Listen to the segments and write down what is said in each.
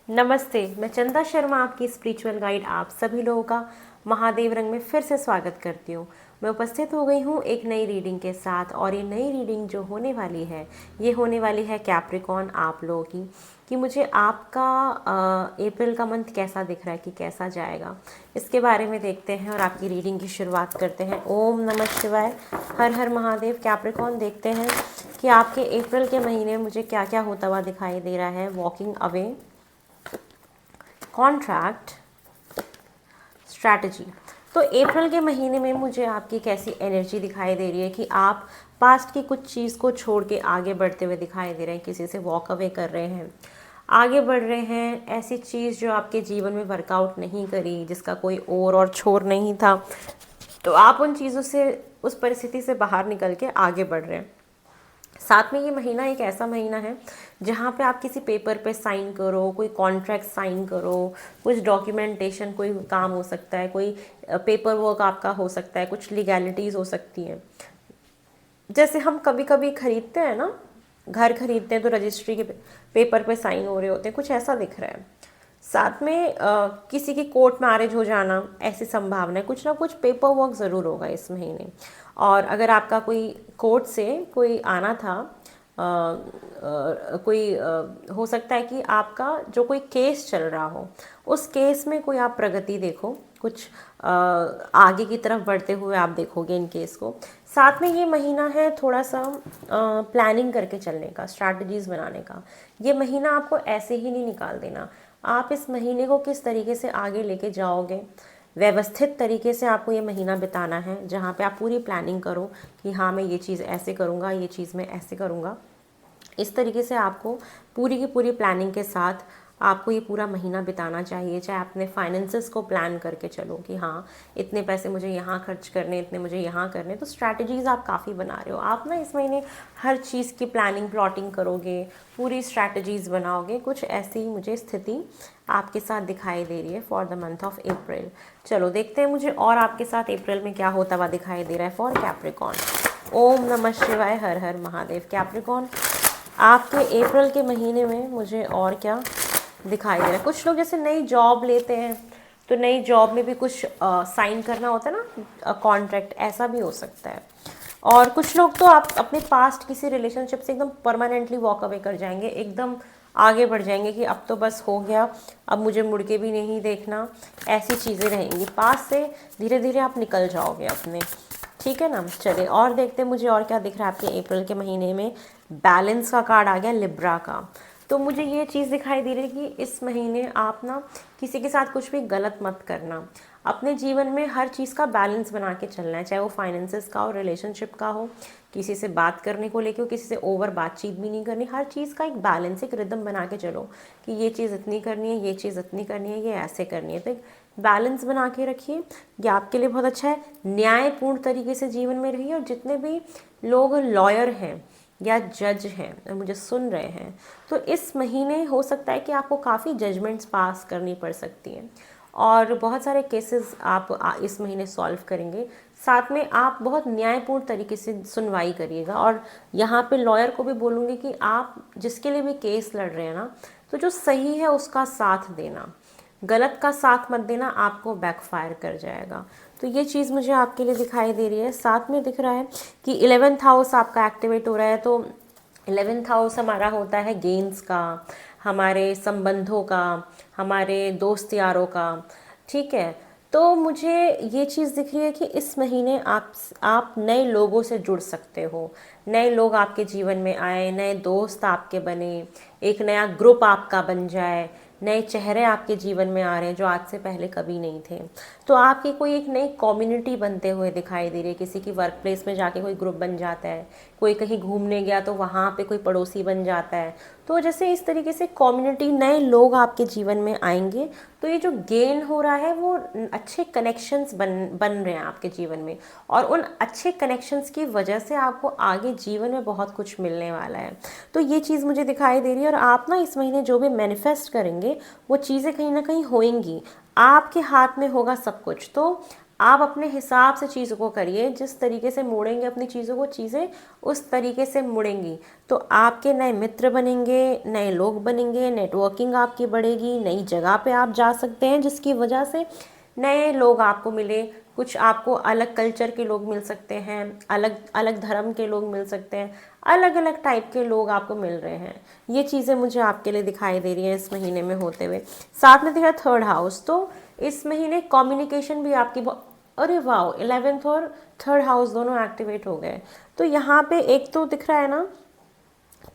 नमस्ते, मैं चंदा शर्मा आपकी स्पिरिचुअल गाइड आप सभी लोगों का महादेव रंग में फिर से स्वागत करती हूँ। मैं उपस्थित हो गई हूँ एक नई रीडिंग के साथ और ये नई रीडिंग जो होने वाली है ये होने वाली है कैप्रिकॉर्न आप लोगों की कि मुझे आपका अप्रैल का मंथ कैसा दिख रहा है कि कैसा जाएगा, इसके बारे में देखते हैं और आपकी रीडिंग की शुरुआत करते हैं। ओम नमः शिवाय, हर हर महादेव। कैप्रिकॉर्न देखते हैं कि आपके अप्रैल के महीने में मुझे क्या क्या होता हुआ दिखाई दे रहा है। Walking away, contract, strategy. तो अप्रैल के महीने में मुझे आपकी कैसी एनर्जी दिखाई दे रही है कि आप पास्ट की कुछ चीज़ को छोड़ के आगे बढ़ते हुए दिखाई दे रहे हैं, किसी से वॉक अवे कर रहे हैं, आगे बढ़ रहे हैं। ऐसी चीज़ जो आपके जीवन में वर्कआउट नहीं करी, जिसका कोई और छोर नहीं था, तो आप उन चीज़ों से, उस परिस्थिति से बाहर निकल के आगे बढ़ रहे हैं। साथ में ये महीना एक ऐसा महीना है जहाँ पे आप किसी पेपर पे साइन करो, कोई कॉन्ट्रैक्ट साइन करो, कुछ डॉक्यूमेंटेशन, कोई काम हो सकता है, कोई पेपर वर्क आपका हो सकता है, कुछ लीगैलिटीज़ हो सकती हैं। जैसे हम कभी कभी खरीदते हैं ना, घर खरीदते हैं तो रजिस्ट्री के पेपर पे साइन हो रहे होते हैं, कुछ ऐसा दिख रहा है। साथ में किसी की कोर्ट मैरिज हो जाना, ऐसी संभावना है। कुछ ना कुछ पेपर वर्क ज़रूर होगा इस महीने। और अगर आपका कोई कोर्ट से कोई आना था, कोई हो सकता है कि आपका जो कोई केस चल रहा हो, उस केस में कोई आप प्रगति देखो, कुछ आगे की तरफ बढ़ते हुए आप देखोगे इन केस को। साथ में ये महीना है थोड़ा सा प्लानिंग करके चलने का, स्ट्रैटेजीज बनाने का। ये महीना आपको ऐसे ही नहीं निकाल देना। आप इस महीने को किस तरीके से आगे लेके जाओगे, व्यवस्थित तरीके से आपको ये महीना बिताना है, जहाँ पे आप पूरी प्लानिंग करो कि हाँ मैं ये चीज़ ऐसे करूँगा, ये चीज़ मैं ऐसे करूँगा। इस तरीके से आपको पूरी की पूरी प्लानिंग के साथ आपको ये पूरा महीना बिताना चाहिए। चाहे अपने फाइनेंसेस को प्लान करके चलो कि हाँ इतने पैसे मुझे यहाँ खर्च करने, इतने मुझे यहाँ करने, तो स्ट्रैटेजीज़ आप काफ़ी बना रहे हो। आप ना इस महीने हर चीज़ की प्लानिंग प्लॉटिंग करोगे, पूरी स्ट्रैटेजीज़ बनाओगे। कुछ ऐसी मुझे स्थिति आपके साथ दिखाई दे रही है for the month of April. चलो देखते हैं मुझे और आपके साथ अप्रैल में क्या होता हुआ दिखाई दे रहा है फॉर कैप्रिकॉर्न। ओम नमः शिवाय, हर हर महादेव। कैप्रिकॉर्न, आपके अप्रैल के महीने में मुझे और क्या दिखाई दे रहा है। कुछ लोग जैसे नई जॉब लेते हैं तो नई जॉब में भी कुछ साइन करना होता है ना, कॉन्ट्रैक्ट, ऐसा भी हो सकता है। और कुछ लोग तो आप अपने पास्ट किसी रिलेशनशिप से एकदम परमानेंटली वॉक अवे कर जाएंगे, एकदम आगे बढ़ जाएंगे कि अब तो बस हो गया, अब मुझे मुड़ के भी नहीं देखना। ऐसी चीज़ें रहेंगी, पास से धीरे धीरे आप निकल जाओगे अपने। ठीक है ना। चलिए और देखते हैं मुझे और क्या दिख रहा है आपके अप्रैल के महीने में। बैलेंस का कार्ड आ गया, लिब्रा का। तो मुझे ये चीज़ दिखाई दे रही है कि इस महीने आप ना किसी के साथ कुछ भी गलत मत करना। अपने जीवन में हर चीज़ का बैलेंस बना के चलना है, चाहे वो फाइनेंसेस का हो, रिलेशनशिप का हो, किसी से बात करने को लेके हो, किसी से ओवर बातचीत भी नहीं करनी। हर चीज़ का एक बैलेंस, एक रिदम बना के चलो कि ये चीज़ इतनी करनी है, ये चीज़ इतनी करनी है, ये ऐसे करनी है। तो एक बैलेंस बना के रखिए, ये आपके लिए बहुत अच्छा है। न्यायपूर्ण तरीके से जीवन में रहिए। और जितने भी लोग लॉयर हैं या जज हैं और मुझे सुन रहे हैं, तो इस महीने हो सकता है कि आपको काफ़ी जजमेंट्स पास करनी पड़ सकती हैं और बहुत सारे केसेस आप इस महीने सॉल्व करेंगे। साथ में आप बहुत न्यायपूर्ण तरीके से सुनवाई करिएगा। और यहाँ पे लॉयर को भी बोलूँगी कि आप जिसके लिए भी केस लड़ रहे हैं ना, तो जो सही है उसका साथ देना, गलत का साथ मत देना, आपको बैकफायर कर जाएगा। तो ये चीज़ मुझे आपके लिए दिखाई दे रही है। साथ में दिख रहा है कि 11th हाउस आपका एक्टिवेट हो रहा है। तो 11th हाउस हमारा होता है गेन्स का, हमारे संबंधों का, हमारे दोस्त यारों का। ठीक है। तो मुझे ये चीज़ दिख रही है कि इस महीने आप नए लोगों से जुड़ सकते हो, नए लोग आपके जीवन में आए, नए दोस्त आपके बने, एक नया ग्रुप आपका बन जाए, नए चेहरे आपके जीवन में आ रहे हैं जो आज से पहले कभी नहीं थे। तो आपकी कोई एक नई कम्युनिटी बनते हुए दिखाई दे रही है। किसी की वर्क प्लेस में जाके कोई ग्रुप बन जाता है, कोई कहीं घूमने गया तो वहाँ पे कोई पड़ोसी बन जाता है। तो जैसे इस तरीके से कम्युनिटी, नए लोग आपके जीवन में आएंगे। तो ये जो गेन हो रहा है वो अच्छे कनेक्शंस बन रहे हैं आपके जीवन में, और उन अच्छे कनेक्शंस की वजह से आपको आगे जीवन में बहुत कुछ मिलने वाला है। तो ये चीज़ मुझे दिखाई दे रही है। और आप ना इस महीने जो भी मैनिफेस्ट करेंगे वो चीज़ें कहीं ना कहीं होएंगी, आपके हाथ में होगा सब कुछ। तो आप अपने हिसाब से चीज़ों को करिए, जिस तरीके से मोड़ेंगे अपनी चीज़ों को, चीज़ें उस तरीके से मुड़ेंगी। तो आपके नए मित्र बनेंगे, नए लोग बनेंगे, नेटवर्किंग आपकी बढ़ेगी, नई जगह पे आप जा सकते हैं, जिसकी वजह से नए लोग आपको मिले, कुछ आपको अलग कल्चर के लोग मिल सकते हैं, अलग अलग धर्म के लोग मिल सकते हैं, अलग अलग टाइप के लोग आपको मिल रहे हैं। ये चीज़ें मुझे आपके लिए दिखाई दे रही हैं इस महीने में होते हुए। साथ में दिख रहा है थर्ड हाउस, तो इस महीने कम्युनिकेशन भी आपकी अरे वाह, 11th और थर्ड हाउस दोनों एक्टिवेट हो गए। तो यहाँ पे एक तो दिख रहा है ना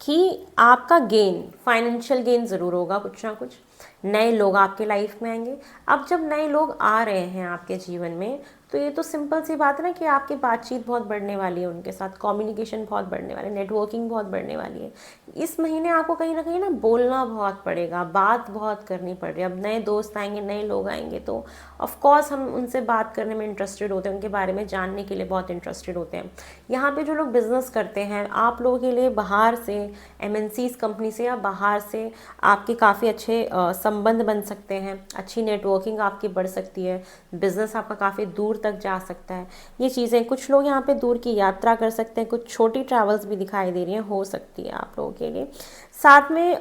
कि आपका गेन, फाइनेंशियल गेन ज़रूर होगा, कुछ ना कुछ नए लोग आपके लाइफ में आएंगे। अब जब नए लोग आ रहे हैं आपके जीवन में, तो ये तो सिंपल सी बात है ना कि आपकी बातचीत बहुत बढ़ने वाली है उनके साथ, कम्युनिकेशन बहुत बढ़ने वाली है, नेटवर्किंग बहुत बढ़ने वाली है। इस महीने आपको कहीं ना कहीं ना बोलना बहुत पड़ेगा, बात बहुत करनी पड़ रही है। अब नए दोस्त आएंगे, नए लोग आएंगे, तो ऑफकोर्स हम उनसे बात करने में इंटरेस्टेड होते हैं, उनके बारे में जानने के लिए बहुत इंटरेस्टेड होते हैं। यहाँ पे जो लोग बिजनेस करते हैं, आप लोगों के लिए बाहर से MNCs कंपनी से या बाहर से आपके काफ़ी अच्छे संबंध बन सकते हैं, अच्छी नेटवर्किंग आपकी बढ़ सकती है, बिजनेस आपका काफ़ी दूर तक जा सकता है। ये चीज़ें, कुछ लोग यहाँ पे दूर की यात्रा कर सकते हैं, कुछ छोटी ट्रैवल्स भी दिखाई दे रही हैं, हो सकती है आप लोगों के लिए। साथ में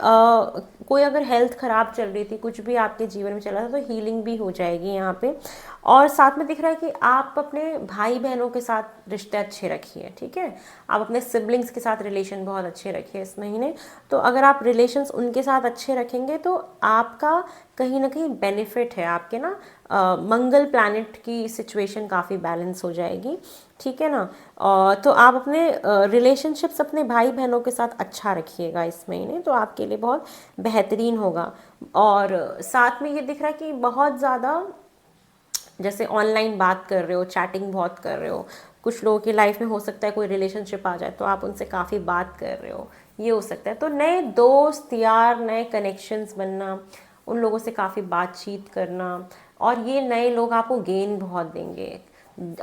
कोई अगर हेल्थ ख़राब चल रही थी, कुछ भी आपके जीवन में चला था, तो हीलिंग भी हो जाएगी यहाँ पे। और साथ में दिख रहा है कि आप अपने भाई बहनों के साथ रिश्ते अच्छे रखिए, ठीक है। आप अपने सिबलिंग्स के साथ रिलेशन बहुत अच्छे रखिए इस महीने। तो अगर आप रिलेशंस उनके साथ अच्छे रखेंगे तो आपका कहीं ना कहीं बेनिफिट है, आपके ना मंगल प्लैनेट की सिचुएशन काफ़ी बैलेंस हो जाएगी, ठीक है ना। तो आप अपने रिलेशनशिप्स अपने भाई बहनों के साथ अच्छा रखिएगा इस महीने, तो आपके लिए बहुत बेहतरीन होगा। और साथ में ये दिख रहा है कि बहुत ज़्यादा जैसे ऑनलाइन बात कर रहे हो, चैटिंग बहुत कर रहे हो, कुछ लोगों की लाइफ में हो सकता है कोई रिलेशनशिप आ जाए तो आप उनसे काफ़ी बात कर रहे हो, ये हो सकता है। तो नए दोस्त यार, नए कनेक्शंस बनना, उन लोगों से काफ़ी बातचीत करना, और ये नए लोग आपको गेन बहुत देंगे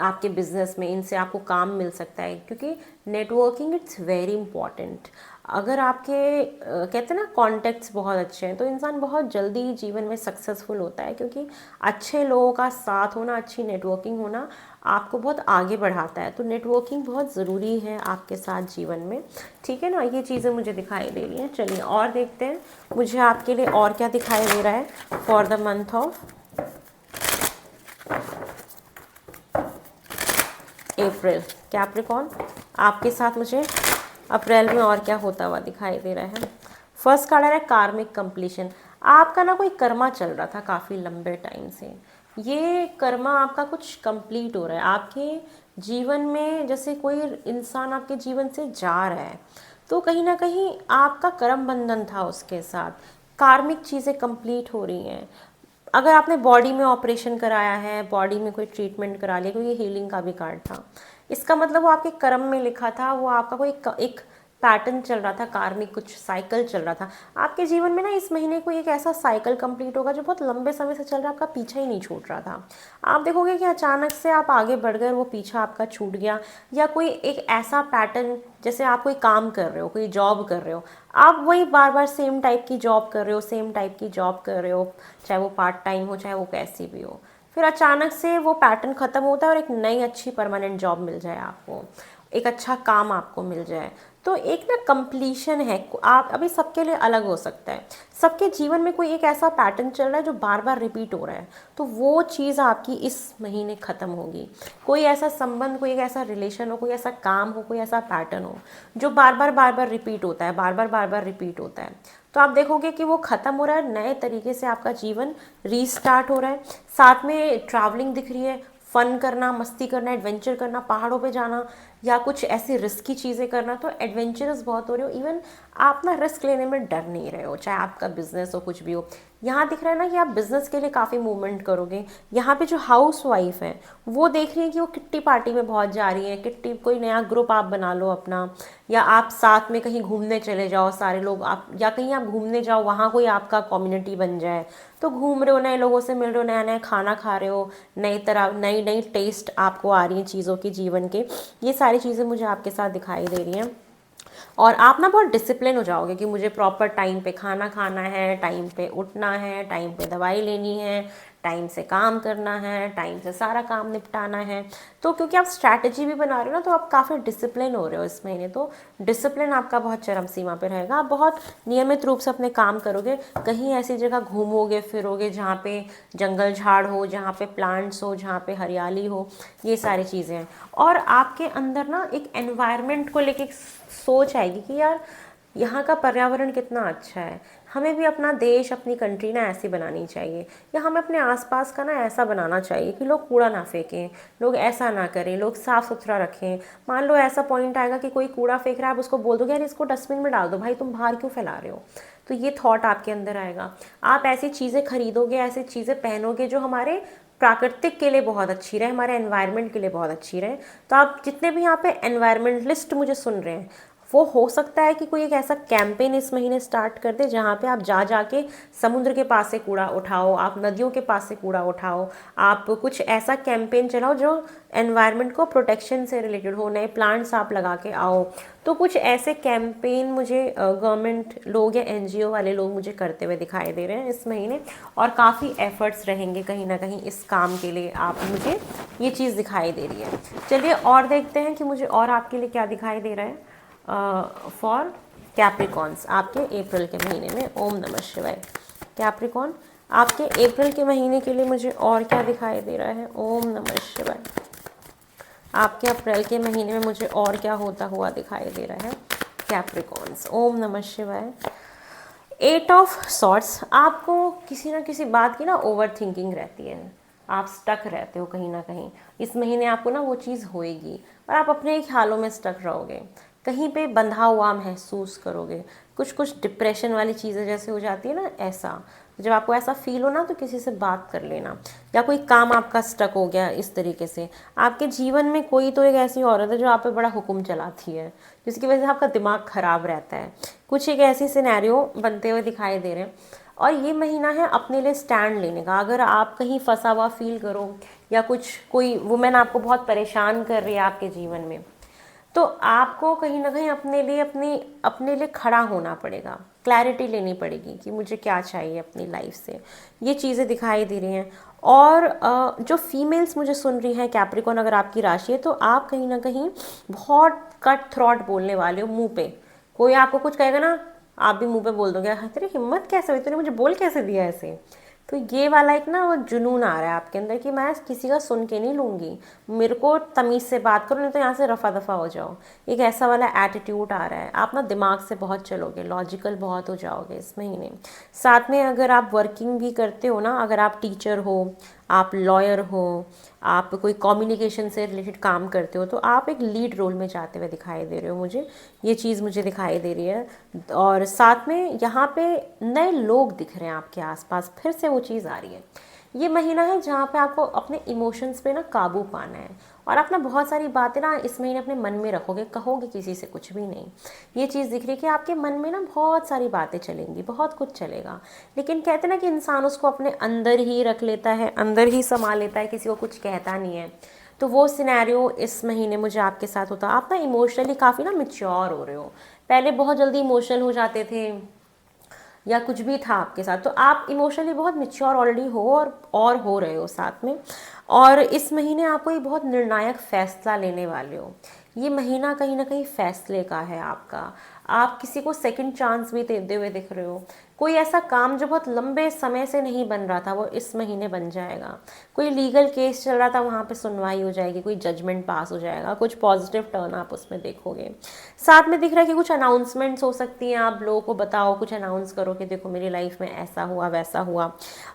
आपके बिजनेस में, इनसे आपको काम मिल सकता है, क्योंकि नेटवर्किंग इट्स वेरी इंपॉर्टेंट। अगर आपके कहते हैं ना कॉन्टेक्ट्स बहुत अच्छे हैं, तो इंसान बहुत जल्दी जीवन में सक्सेसफुल होता है, क्योंकि अच्छे लोगों का साथ होना, अच्छी नेटवर्किंग होना आपको बहुत आगे बढ़ाता है। तो नेटवर्किंग बहुत ज़रूरी है आपके साथ जीवन में, ठीक है ना। ये चीज़ें मुझे दिखाई दे रही हैं। चलिए और देखते हैं मुझे आपके लिए और क्या दिखाई दे रहा है for the month of April. Capricorn, आपके साथ मुझे अप्रैल में और क्या होता हुआ दिखाई दे रहा है। फर्स्ट कार्ड आ रहा है कार्मिक कंप्लीशन। आपका ना कोई कर्मा चल रहा था काफ़ी लंबे टाइम से, ये कर्मा आपका कुछ कंप्लीट हो रहा है आपके जीवन में। जैसे कोई इंसान आपके जीवन से जा रहा है, तो कहीं ना कहीं आपका कर्म बंधन था उसके साथ, कार्मिक चीज़ें कंप्लीट हो रही हैं। अगर आपने बॉडी में ऑपरेशन कराया है, बॉडी में कोई ट्रीटमेंट करा लिया, क्योंकि ये हीलिंग का भी कार्ड था, इसका मतलब वो आपके कर्म में लिखा था, वो आपका कोई एक पैटर्न चल रहा था, कार्मिक कुछ साइकिल चल रहा था आपके जीवन में ना। इस महीने को एक ऐसा साइकिल कंप्लीट होगा जो बहुत लंबे समय से चल रहा है, आपका पीछा ही नहीं छूट रहा था। आप देखोगे कि अचानक से आप आगे बढ़ गए, वो पीछा आपका छूट गया। या कोई एक ऐसा पैटर्न, जैसे आप कोई काम कर रहे हो, कोई जॉब कर रहे हो, आप वही बार बार सेम टाइप की जॉब कर रहे हो, सेम टाइप की जॉब कर रहे हो, चाहे वो पार्ट टाइम हो, चाहे वो कैसी भी हो, फिर अचानक से वो पैटर्न ख़त्म होता है और एक नई अच्छी परमानेंट जॉब मिल जाए आपको, एक अच्छा काम आपको मिल जाए। तो एक ना कंप्लीशन है। आप अभी सबके लिए अलग हो सकता है, सबके जीवन में कोई एक ऐसा पैटर्न चल रहा है जो बार बार रिपीट हो रहा है, तो वो चीज़ आपकी इस महीने ख़त्म होगी। कोई ऐसा संबंध, कोई एक ऐसा रिलेशन हो, कोई ऐसा काम हो, कोई ऐसा पैटर्न हो जो बार बार रिपीट होता है, बार बार रिपीट होता है, तो आप देखोगे कि वो ख़त्म हो रहा है, नए तरीके से आपका जीवन रीस्टार्ट हो रहा है। साथ में ट्रैवलिंग दिख रही है, फन करना, मस्ती करना, एडवेंचर करना, पहाड़ों पे जाना, या कुछ ऐसी रिस्की चीज़ें करना। तो एडवेंचरस बहुत हो रहे हो, इवन आप ना रिस्क लेने में डर नहीं रहे हो, चाहे आपका बिजनेस हो, कुछ भी हो। यहाँ दिख रहा है ना कि आप बिजनेस के लिए काफ़ी मूवमेंट करोगे। यहाँ पे जो हाउस वाइफ है वो देख रही है कि वो किट्टी पार्टी में बहुत जा रही है, किट्टी कोई नया ग्रुप आप बना लो अपना, या आप साथ में कहीं घूमने चले जाओ सारे लोग, आप या कहीं आप घूमने जाओ, वहाँ कोई आपका कम्युनिटी बन जाए, तो घूम रहे हो, नए लोगों से मिल रहे हो, नया नया खाना खा रहे हो, नई तरह नई नई टेस्ट आपको आ रही हैं चीज़ों की, जीवन के। ये सारी चीज़ें मुझे आपके साथ दिखाई दे रही हैं। और आप ना बहुत डिसिप्लिन हो जाओगे कि मुझे प्रॉपर टाइम पे खाना खाना है, टाइम पे उठना है, टाइम पे दवाई लेनी है, टाइम से काम करना है, टाइम से सारा काम निपटाना है। तो क्योंकि आप स्ट्रैटेजी भी बना रहे हो ना, तो आप काफ़ी डिसिप्लिन हो रहे हो इस महीने, तो डिसिप्लिन आपका बहुत चरम सीमा पे रहेगा। आप बहुत नियमित रूप से अपने काम करोगे, कहीं ऐसी जगह घूमोगे फिरोगे जहाँ पे जंगल झाड़ हो, जहाँ पे प्लांट्स हो, जहाँ पे हरियाली हो, ये सारी चीज़ें हैं। और आपके अंदर ना एक एनवायरनमेंट को लेके सोच आएगी कि यार यहाँ का पर्यावरण कितना अच्छा है, हमें भी अपना देश, अपनी कंट्री ना ऐसी बनानी चाहिए, या हमें अपने आसपास का ना ऐसा बनाना चाहिए कि लोग कूड़ा ना फेंकें, लोग ऐसा ना करें, लोग साफ़ सुथरा रखें। मान लो ऐसा पॉइंट आएगा कि कोई कूड़ा फेंक रहा है, आप उसको बोल दो यार इसको डस्टबिन में डाल दो, भाई तुम बाहर क्यों फैला रहे हो। तो ये थॉट आपके अंदर आएगा। आप ऐसी चीज़ें खरीदोगे, ऐसी चीज़ें पहनोगे जो हमारे प्राकृतिक के लिए बहुत अच्छी रहे, हमारे एनवायरनमेंट के लिए बहुत अच्छी रहे। तो आप जितने भी यहाँ पे एनवायरमेंटलिस्ट मुझे सुन रहे हैं, वो हो सकता है कि कोई एक ऐसा कैंपेन इस महीने स्टार्ट कर दे जहाँ पे आप जा जाके समुद्र के पास से कूड़ा उठाओ, आप नदियों के पास से कूड़ा उठाओ, आप कुछ ऐसा कैंपेन चलाओ जो एनवायरनमेंट को प्रोटेक्शन से रिलेटेड हो, नए प्लांट्स आप लगा के आओ। तो कुछ ऐसे कैंपेन मुझे गवर्नमेंट लोग या एनजीओ वाले लोग मुझे करते हुए दिखाई दे रहे हैं इस महीने, और काफ़ी एफर्ट्स रहेंगे कहीं ना कहीं इस काम के लिए। आप मुझे ये चीज़ दिखाई दे रही है। चलिए और देखते हैं कि मुझे और आपके लिए क्या दिखाई दे रहा है फॉर कैप्रिकॉन्स आपके अप्रैल के महीने में। ओम नमः शिवाय। कैप्रिकॉन आपके अप्रैल के महीने के लिए मुझे और क्या दिखाई दे रहा है। ओम नमः शिवाय। आपके अप्रैल के महीने में मुझे और क्या होता हुआ दिखाई दे रहा है कैप्रिकॉन्स। ओम नमः शिवाय। 8 ऑफ सॉर्ट्स, आपको किसी ना किसी बात की ना ओवर थिंकिंग रहती है, आप स्टक रहते हो कहीं ना कहीं। इस महीने आपको ना वो चीज़ होएगी और आप अपने ही ख्यालों में स्टक रहोगे, कहीं पे बंधा हुआ महसूस करोगे। कुछ कुछ डिप्रेशन वाली चीज़ें जैसे हो जाती है ना, ऐसा जब आपको ऐसा फील हो ना, तो किसी से बात कर लेना। या कोई काम आपका स्टक हो गया इस तरीके से, आपके जीवन में कोई तो एक ऐसी औरत है जो आप पे बड़ा हुक्म चलाती है, जिसकी वजह से आपका दिमाग ख़राब रहता है। कुछ एक ऐसी सिनेरियो बनते हुए दिखाई दे रहे हैं। और ये महीना है अपने लिए स्टैंड लेने का। अगर आप कहीं फंसा हुआ फील करो, या कुछ कोई वुमेन आपको बहुत परेशान कर रही है आपके जीवन में, तो आपको कहीं ना कहीं अपने लिए खड़ा होना पड़ेगा, क्लैरिटी लेनी पड़ेगी कि मुझे क्या चाहिए अपनी लाइफ से। ये चीज़ें दिखाई दे रही हैं। और जो फीमेल्स मुझे सुन रही हैं कैप्रिकॉन, अगर आपकी राशि है, तो आप कहीं ना कहीं बहुत कट थ्रॉट बोलने वाले हो। मुंह पे कोई आपको कुछ कहेगा ना, आप भी मुंह पे बोल दोगे तेरी हिम्मत कैसे हुई, तूने मुझे बोल कैसे दिया ऐसे। तो ये वाला एक ना वो जुनून आ रहा है आपके अंदर कि मैं किसी का सुन के नहीं लूँगी, मेरे को तमीज़ से बात करो, नहीं तो यहाँ से रफा दफा हो जाओ। एक ऐसा वाला एटीट्यूड आ रहा है। आप ना दिमाग से बहुत चलोगे, लॉजिकल बहुत हो जाओगे इस महीने। साथ में अगर आप वर्किंग भी करते हो ना, अगर आप टीचर हो, आप लॉयर हो, आप कोई कम्युनिकेशन से रिलेटेड काम करते हो, तो आप एक लीड रोल में जाते हुए दिखाई दे रहे हो मुझे। ये चीज़ मुझे दिखाई दे रही है। और साथ में यहाँ पे नए लोग दिख रहे हैं आपके आसपास, फिर से वो चीज़ आ रही है। ये महीना है जहाँ पे आपको अपने इमोशंस पे ना काबू पाना है, और आप ना बहुत सारी बातें ना इस महीने अपने मन में रखोगे, कहोगे किसी से कुछ भी नहीं। ये चीज़ दिख रही है कि आपके मन में ना बहुत सारी बातें चलेंगी, बहुत कुछ चलेगा, लेकिन कहते ना कि इंसान उसको अपने अंदर ही रख लेता है, अंदर ही समा लेता है, किसी को कुछ कहता नहीं है। तो वो सिनेरियो इस महीने मुझे आपके साथ होता। आप ना इमोशनली काफ़ी ना मैच्योर हो रहे हो। पहले बहुत जल्दी इमोशनल हो जाते थे, या कुछ भी था आपके साथ, तो आप इमोशनली बहुत मैच्योर ऑलरेडी हो, और हो रहे हो साथ में। और इस महीने आपको ये बहुत निर्णायक फैसला लेने वाले हो। ये महीना कहीं ना कहीं फैसले का है आपका। आप किसी को सेकंड चांस भी देते हुए दिख रहे हो। कोई ऐसा काम जो बहुत लंबे समय से नहीं बन रहा था, वो इस महीने बन जाएगा। कोई लीगल केस चल रहा था, वहाँ पे सुनवाई हो जाएगी, कोई जजमेंट पास हो जाएगा, कुछ पॉजिटिव टर्न आप उसमें देखोगे। साथ में दिख रहा है कि कुछ अनाउंसमेंट्स हो सकती हैं, आप लोगों को बताओ, कुछ अनाउंस करो कि देखो मेरी लाइफ में ऐसा हुआ वैसा हुआ।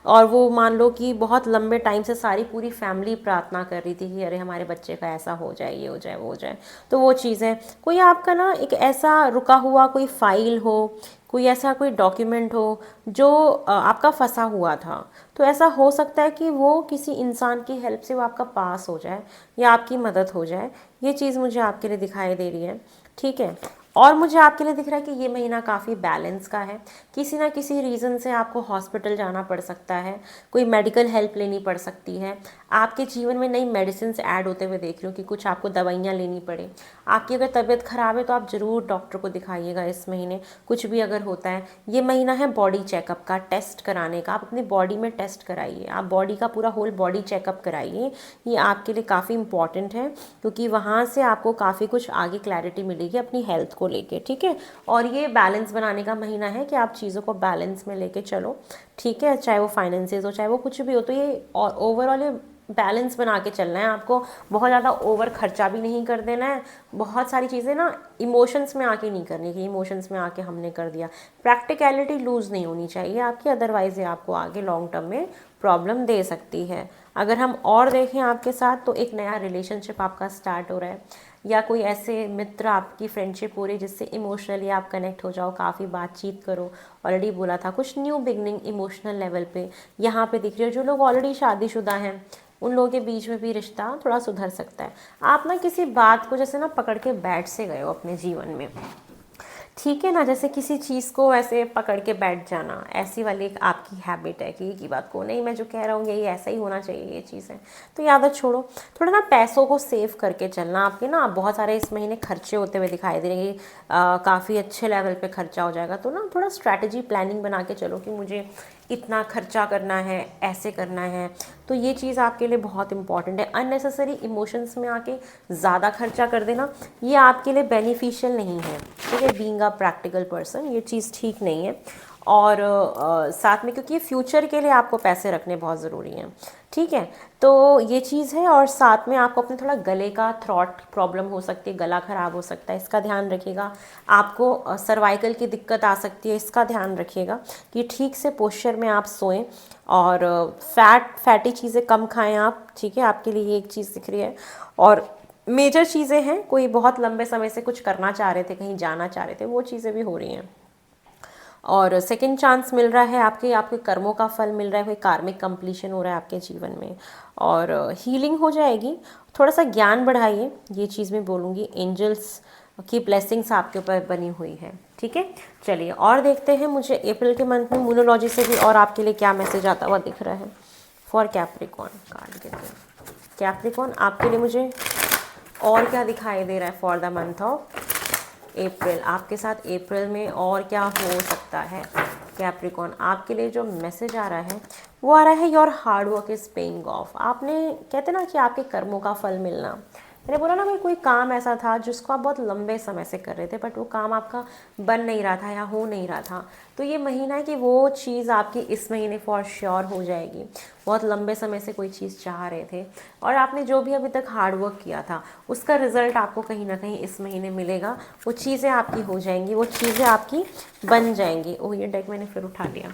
और वो मान लो कि बहुत लंबे टाइम से सारी पूरी फैमिली प्रार्थना कर रही थी कि अरे हमारे बच्चे का ऐसा हो जाए, ये हो जाए, वो हो जाए। तो वो चीज़ें, कोई आपका ना एक ऐसा रुका हुआ कोई फाइल हो, कोई ऐसा कोई डॉक्यूमेंट हो जो आपका फंसा हुआ था, तो ऐसा हो सकता है कि वो किसी इंसान की हेल्प से वो आपका पास हो जाए, या आपकी मदद हो जाए। ये चीज़ मुझे आपके लिए दिखाई दे रही है, ठीक है। और मुझे आपके लिए दिख रहा है कि ये महीना काफ़ी बैलेंस का है। किसी ना किसी रीज़न से आपको हॉस्पिटल जाना पड़ सकता है, कोई मेडिकल हेल्प लेनी पड़ सकती है, आपके जीवन में नई मेडिसिन ऐड होते हुए देख रही हूँ कि कुछ आपको दवाइयाँ लेनी पड़े। आपकी अगर तबीयत ख़राब है तो आप ज़रूर डॉक्टर को दिखाइएगा इस महीने, कुछ भी अगर होता है। ये महीना है बॉडी चेकअप का, टेस्ट कराने का। आप अपनी बॉडी में टेस्ट कराइए, आप बॉडी का पूरा होल बॉडी चेकअप कराइए। ये आपके लिए काफ़ी इंपॉर्टेंट है, क्योंकि वहाँ से आपको काफ़ी कुछ आगे क्लैरिटी मिलेगी अपनी हेल्थ को लेके, ठीक है। और ये बैलेंस बनाने का महीना है कि आप चीज़ों को बैलेंस में लेके चलो, ठीक है। चाहे वो फाइनेंसेस हो, चाहे वो कुछ भी हो, तो ये ओवरऑल ये बैलेंस बना के चलना है आपको। बहुत ज़्यादा ओवर खर्चा भी नहीं कर देना है। बहुत सारी चीज़ें ना इमोशंस में आके नहीं करनी कि इमोशंस में आके हमने कर दिया। प्रैक्टिकलिटी लूज़ नहीं होनी चाहिए आपकी, अदरवाइज़ ये आपको आगे लॉन्ग टर्म में प्रॉब्लम दे सकती है। अगर हम और देखें आपके साथ, तो एक नया रिलेशनशिप आपका स्टार्ट हो रहा है, या कोई ऐसे मित्र आपकी फ्रेंडशिप हो रही है जिससे इमोशनली आप कनेक्ट हो जाओ, काफ़ी बातचीत करो। ऑलरेडी बोला था कुछ न्यू बिगनिंग इमोशनल लेवल पे यहाँ पे दिख रही है। जो लोग ऑलरेडी शादीशुदा हैं उन लोगों के बीच में भी रिश्ता थोड़ा सुधर सकता है। आप ना किसी बात को जैसे ना पकड़ के बैठ से गए हो अपने जीवन में, ठीक है ना, जैसे किसी चीज़ को ऐसे पकड़ के बैठ जाना, ऐसी वाली एक आपकी हैबिट है कि एक ही बात को नहीं, मैं जो कह रहा हूँ यही ऐसा ही होना चाहिए, ये चीज़ है। तो ये आदत छोड़ो। थोड़ा ना पैसों को सेव करके चलना। आपके ना बहुत सारे इस महीने खर्चे होते हुए दिखाई दे रहे हैं, काफ़ी अच्छे लेवल पे खर्चा हो जाएगा। तो ना थोड़ा स्ट्रैटेजी प्लानिंग बना के चलो कि मुझे इतना खर्चा करना है, ऐसे करना है। तो ये चीज़ आपके लिए बहुत इंपॉर्टेंट है। अननेसेसरी इमोशंस में आके ज़्यादा खर्चा कर देना, ये आपके लिए बेनिफिशियल नहीं है, ठीक है। बीइंग अ प्रैक्टिकल पर्सन ये चीज़ ठीक नहीं है। और साथ में, क्योंकि ये फ्यूचर के लिए आपको पैसे रखने बहुत ज़रूरी हैं, ठीक है। तो ये चीज़ है। और साथ में आपको अपने थोड़ा गले का थ्रॉट प्रॉब्लम हो सकती है, गला ख़राब हो सकता है, इसका ध्यान रखिएगा। आपको सर्वाइकल की दिक्कत आ सकती है, इसका ध्यान रखिएगा कि ठीक से पोस्चर में आप सोएं। और फैटी चीज़ें कम खाएं आप, ठीक है। आपके लिए ये एक चीज़ दिख रही है। और मेजर चीज़ें हैं, कोई बहुत लंबे समय से कुछ करना चाह रहे थे, कहीं जाना चाह रहे थे, वो चीज़ें भी हो रही हैं। और सेकंड चांस मिल रहा है, आपके कर्मों का फल मिल रहा है, कोई कार्मिक कंप्लीशन हो रहा है आपके जीवन में, और हीलिंग हो जाएगी। थोड़ा सा ज्ञान बढ़ाइए, ये चीज़ मैं बोलूँगी। एंजल्स की ब्लेसिंग्स आपके ऊपर बनी हुई है, ठीक है। चलिए और देखते हैं मुझे अप्रैल के मंथ में मूनोलॉजी से भी और आपके लिए क्या मैसेज आता हुआ दिख रहा है फॉर कैप्रिकॉर्न। कार्ड देते हैं कैप्रिकॉर्न, आपके लिए मुझे और क्या दिखाई दे रहा है for the month of April. आपके साथ अप्रैल में और क्या हो सकता है कैप्रिकॉर्न। आपके लिए जो मैसेज आ रहा है वो आ रहा है your hard work is paying off. आपने कहते ना कि आपके कर्मों का फल मिलना। मैंने बोला ना भाई, कोई काम ऐसा था जिसको आप बहुत लंबे समय से कर रहे थे, बट वो काम आपका बन नहीं रहा था या हो नहीं रहा था। तो ये महीना है कि वो चीज़ आपकी इस महीने फॉर श्योर हो जाएगी। बहुत लंबे समय से कोई चीज़ चाह रहे थे और आपने जो भी अभी तक हार्ड वर्क किया था उसका रिजल्ट आपको कहीं ना कहीं इस महीने मिलेगा। वो चीज़ें आपकी हो जाएंगी, वो चीज़ें आपकी बन जाएंगी। ओह, ये डेक मैंने फिर उठा लिया।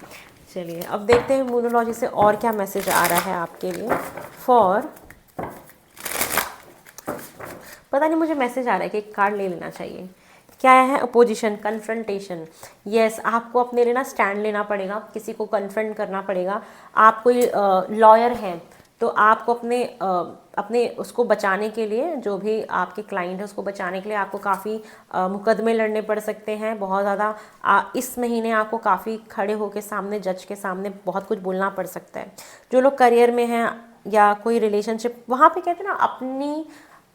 चलिए अब देखते हैं मूनोलॉजी से और क्या मैसेज आ रहा है आपके लिए फॉर। पता नहीं, मुझे मैसेज आ रहा है कि एक कार्ड ले लेना चाहिए। क्या है? Opposition, confrontation. यस, आपको अपने लिए ना स्टैंड लेना पड़ेगा, किसी को कन्फ्रंट करना पड़ेगा। आप कोई लॉयर हैं तो आपको अपने उसको बचाने के लिए, जो भी आपके क्लाइंट है उसको बचाने के लिए आपको काफ़ी मुकदमे लड़ने पड़ सकते हैं बहुत ज़्यादा। इस महीने आपको काफ़ी खड़े होकर सामने जज के सामने बहुत कुछ बोलना पड़ सकता है। जो लोग करियर में हैं या कोई रिलेशनशिप, वहाँ पे कहते हैं ना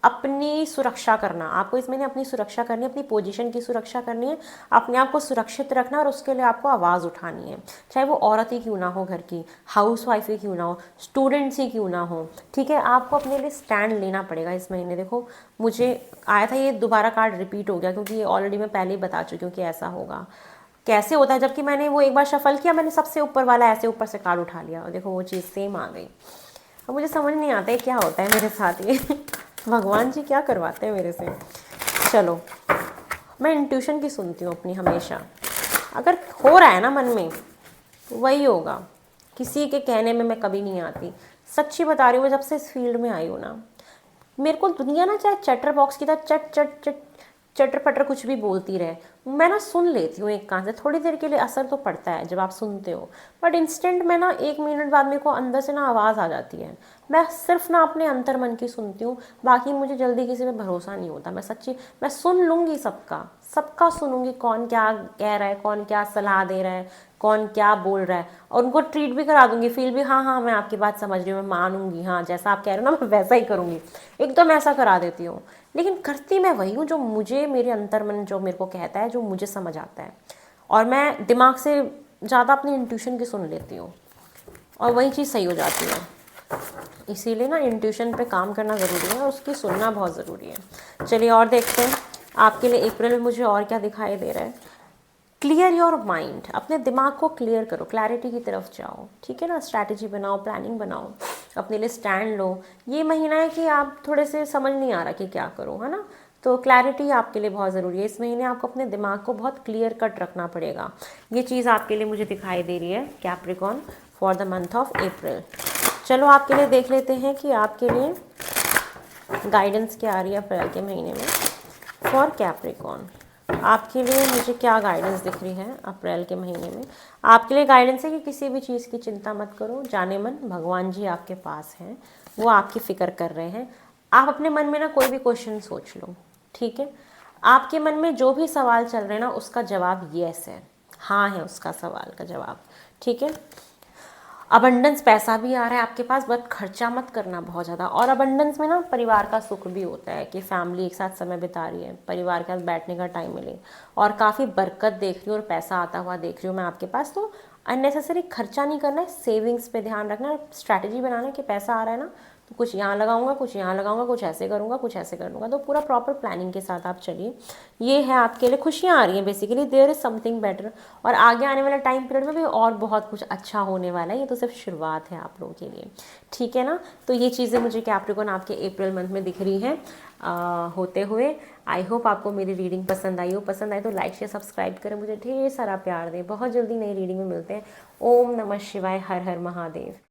अपनी सुरक्षा करना। आपको इस महीने अपनी सुरक्षा करनी है, अपनी पोजीशन की सुरक्षा करनी है, अपने आप को सुरक्षित रखना, और उसके लिए आपको आवाज़ उठानी है। चाहे वो औरत ही क्यों ना हो, घर की हाउसवाइफ ही क्यों ना हो, स्टूडेंट्स ही क्यों ना हो, ठीक है। आपको अपने लिए स्टैंड लेना पड़ेगा इस महीने। देखो मुझे आया था, ये दोबारा कार्ड रिपीट हो गया क्योंकि ये ऑलरेडी मैं पहले ही बता चुकी हूँ कि ऐसा होगा। कैसे होता है, जबकि मैंने वो एक बार शफल किया, मैंने सबसे ऊपर वाला ऐसे ऊपर से कार्ड उठा लिया और देखो वो चीज़ सेम आ गई। अब मुझे समझ नहीं आता है क्या होता है मेरे साथ ये भगवान जी क्या करवाते हैं मेरे से। चलो, मैं इंट्यूशन की सुनती हूँ अपनी हमेशा। अगर हो रहा है ना मन में तो वही होगा, किसी के कहने में मैं कभी नहीं आती। सच्ची बता रही हूँ, जब से इस फील्ड में आई हूँ ना, मेरे को दुनिया ना चाहे चैटर बॉक्स की तरह चट चट चट चटर पटर कुछ भी बोलती रहे, मैं ना सुन लेती हूँ एक कान से, थोड़ी देर के लिए असर तो पड़ता है जब आप सुनते हो, बट इंस्टेंट में ना 1 मिनट बाद मेरे को अंदर से ना आवाज़ आ जाती है। मैं सिर्फ ना अपने अंतर मन की सुनती हूँ, बाकी मुझे जल्दी किसी पे भरोसा नहीं होता। मैं सच्ची, मैं सुन लूँगी सबका, सबका सुनूंगी, कौन क्या कह रहा है, कौन क्या सलाह दे रहा है, कौन क्या बोल रहा है, और उनको ट्रीट भी करा दूंगी, फील भी, हाँ हाँ मैं आपकी बात समझ रही हूँ, मैं मानूंगी, हाँ जैसा आप कह रहे हो ना मैं वैसा ही करूँगी, एकदम ऐसा करा देती हूँ। लेकिन करती मैं वही हूँ जो मुझे, मेरे अंतर मन जो मेरे को कहता है, जो मुझे समझ आता है, और मैं दिमाग से ज़्यादा अपनी इंट्यूशन की सुन लेती हूँ, और वही चीज़ सही हो जाती है। इसीलिए ना इंट्यूशन पे काम करना ज़रूरी है और उसकी सुनना बहुत ज़रूरी है। चलिए और देखते हैं आपके लिए अप्रैल में मुझे और क्या दिखाई दे रहा है। क्लियर योर माइंड, अपने दिमाग को क्लियर करो, क्लैरिटी की तरफ जाओ, ठीक है ना। स्ट्रैटेजी बनाओ, प्लानिंग बनाओ, अपने लिए स्टैंड लो। ये महीना है कि आप थोड़े से समझ नहीं आ रहा कि क्या करो, है ना, तो क्लैरिटी आपके लिए बहुत ज़रूरी है। इस महीने आपको अपने दिमाग को बहुत क्लियर कट रखना पड़ेगा। ये चीज़ आपके लिए मुझे दिखाई दे रही है Capricorn for the month of April. चलो आपके लिए देख लेते हैं कि आपके लिए गाइडेंस क्या आ रही है अप्रैल के महीने में फॉर कैप्रिकॉन। आपके लिए मुझे क्या गाइडेंस दिख रही है अप्रैल के महीने में। आपके लिए गाइडेंस है कि किसी भी चीज़ की चिंता मत करो, जाने मन भगवान जी आपके पास हैं, वो आपकी फ़िक्र कर रहे हैं। आप अपने मन में ना कोई भी क्वेश्चन सोच लो, ठीक है। आपके मन में जो भी सवाल चल रहे हैं ना, उसका जवाब येस है, हाँ है उसका सवाल का जवाब, ठीक है। अबंडेंस पैसा भी आ रहा है आपके पास, बट खर्चा मत करना बहुत ज़्यादा। और अबंडेंस में ना परिवार का सुख भी होता है कि फैमिली एक साथ समय बिता रही है, परिवार के साथ बैठने का टाइम मिले, और काफ़ी बरकत देख रही हूँ और पैसा आता हुआ देख रही हूँ मैं आपके पास। तो अननेसेसरी खर्चा नहीं करना है, सेविंग्स पे ध्यान रखना है, स्ट्रैटेजी बनाना है कि पैसा आ रहा है ना, तो कुछ यहाँ लगाऊंगा, कुछ यहाँ लगाऊंगा, कुछ ऐसे करूँगा, कुछ ऐसे कर लूँगा। तो पूरा प्रॉपर प्लानिंग के साथ आप चलिए। ये है आपके लिए, खुशियाँ आ रही हैं basically, there is something better. और आगे आने वाले टाइम पीरियड में भी और बहुत कुछ अच्छा होने वाला है, ये तो सिर्फ शुरुआत है आप लोगों के लिए, ठीक है ना। तो ये चीज़ें मुझे कैप्रिकॉन आपके अप्रैल मंथ में दिख रही हैं होते हुए। आई होप आपको मेरी रीडिंग पसंद आई हो। पसंद आए तो लाइक शेयर सब्सक्राइब करें, मुझे ढेर सारा प्यार दें। बहुत जल्दी नई रीडिंग में मिलते हैं। ओम नमः शिवाय, हर हर महादेव।